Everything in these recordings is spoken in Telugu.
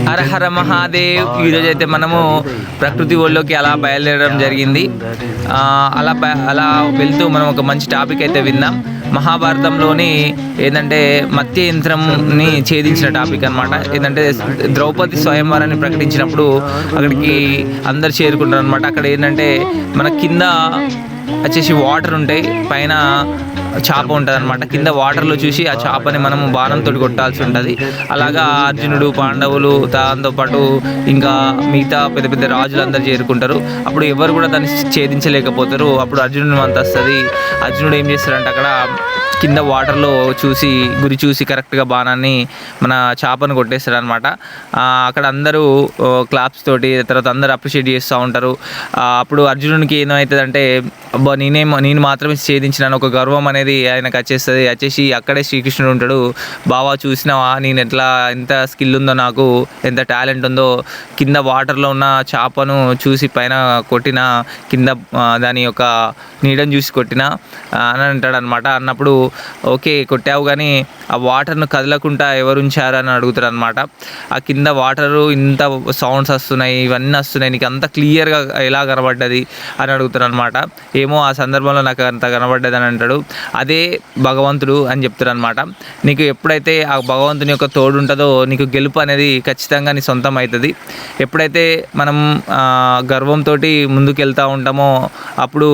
హర హర మహాదేవ్. ఈరోజు అయితే మనము ప్రకృతి ఒళ్ళోకి అలా బయలుదేరడం జరిగింది. అలా వెళ్తూ మనం ఒక మంచి టాపిక్ అయితే విందాం. మహాభారతంలోని ఏంటంటే మత్స్య యంత్రంని ఛేదించిన టాపిక్ అనమాట. ఏంటంటే ద్రౌపది స్వయంవరాన్ని ప్రకటించినప్పుడు అక్కడికి అందరు చేరుకుంటారు అనమాట. అక్కడ ఏంటంటే మన కింద వచ్చేసి వాటర్ ఉంటాయి, పైన చేప ఉంటుంది అనమాట. కింద వాటర్లో చూసి ఆ చేపని మనము బాణంతో కొట్టాల్సి ఉంటుంది. అలాగా అర్జునుడు, పాండవులు, దాంతోపాటు ఇంకా మిగతా పెద్ద పెద్ద రాజులు అందరు చేరుకుంటారు. అప్పుడు ఎవరు కూడా దాన్ని ఛేదించలేకపోతారు. అప్పుడు అర్జునుడు అంత వస్తుంది. అర్జునుడు ఏం చేస్తాడంటే అక్కడ కింద వాటర్లో గురి చూసి కరెక్ట్గా బాణాన్ని మన చేపను కొట్టేస్తాడు అనమాట. అక్కడ అందరూ క్లాప్స్ తోటి తర్వాత అందరూ అప్రిషియేట్ చేస్తూ ఉంటారు. అప్పుడు అర్జునుడికి ఏమవుతుందంటే అబ్బా నేను మాత్రమే ఛేదించినాను ఒక గర్వం అనేది ఆయనకు వచ్చేసి అక్కడే శ్రీకృష్ణుడు ఉంటాడు. బావా చూసినావా నేను ఎంత స్కిల్ ఉందో, నాకు ఎంత టాలెంట్ ఉందో, కింద వాటర్లో ఉన్న చేపను చూసి పైన కొట్టిన, కింద దాని యొక్క నీడని చూసి కొట్టిన అని అంటాడు అనమాట. అన్నప్పుడు ఓకే కొట్టావు కానీ ఆ వాటర్ను కదలకుండా ఎవరు ఉంచారు అని అడుగుతారు అనమాట. ఆ కింద వాటరు ఇంత సౌండ్స్ వస్తున్నాయి, ఇవన్నీ వస్తున్నాయి, నీకు అంత క్లియర్గా ఎలా కనబడ్డది అని అడుగుతారు అనమాట. ఏమో ఆ సందర్భంలో నాకు అంత కనబడ్డది అని అంటాడు. అదే భగవంతుడు అని చెప్తారు అనమాట. నీకు ఎప్పుడైతే ఆ భగవంతుని యొక్క తోడు ఉంటుందో నీకు గెలుపు అనేది ఖచ్చితంగా నీ సొంతం అవుతుంది. ఎప్పుడైతే మనం గర్వంతో ముందుకు వెళ్తూ ఉంటామో అప్పుడు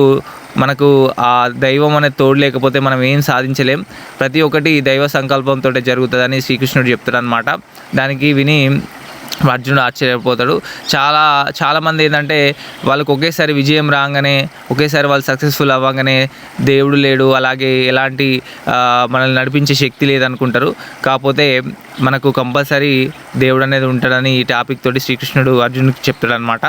మనకు ఆ దైవం అనేది తోడు లేకపోతే మనం ఏం సాధించలేం. ప్రతి ఒక్కటి దైవ సంకల్పంతో జరుగుతుందని శ్రీకృష్ణుడు చెప్తాడు అనమాట. దానికి విని అర్జునుడు ఆశ్చర్యపోతాడు. చాలామంది ఏంటంటే వాళ్ళకు ఒకేసారి విజయం రాగానే, ఒకేసారి వాళ్ళు సక్సెస్ఫుల్ అవ్వగానే దేవుడు లేడు, అలాగే ఎలాంటి మనల్ని నడిపించే శక్తి లేదనుకుంటారు. కాకపోతే మనకు కంపల్సరీ దేవుడు అనేది ఉంటాడని ఈ టాపిక్ తోటి శ్రీకృష్ణుడు అర్జునుడికి చెప్తాడు అనమాట.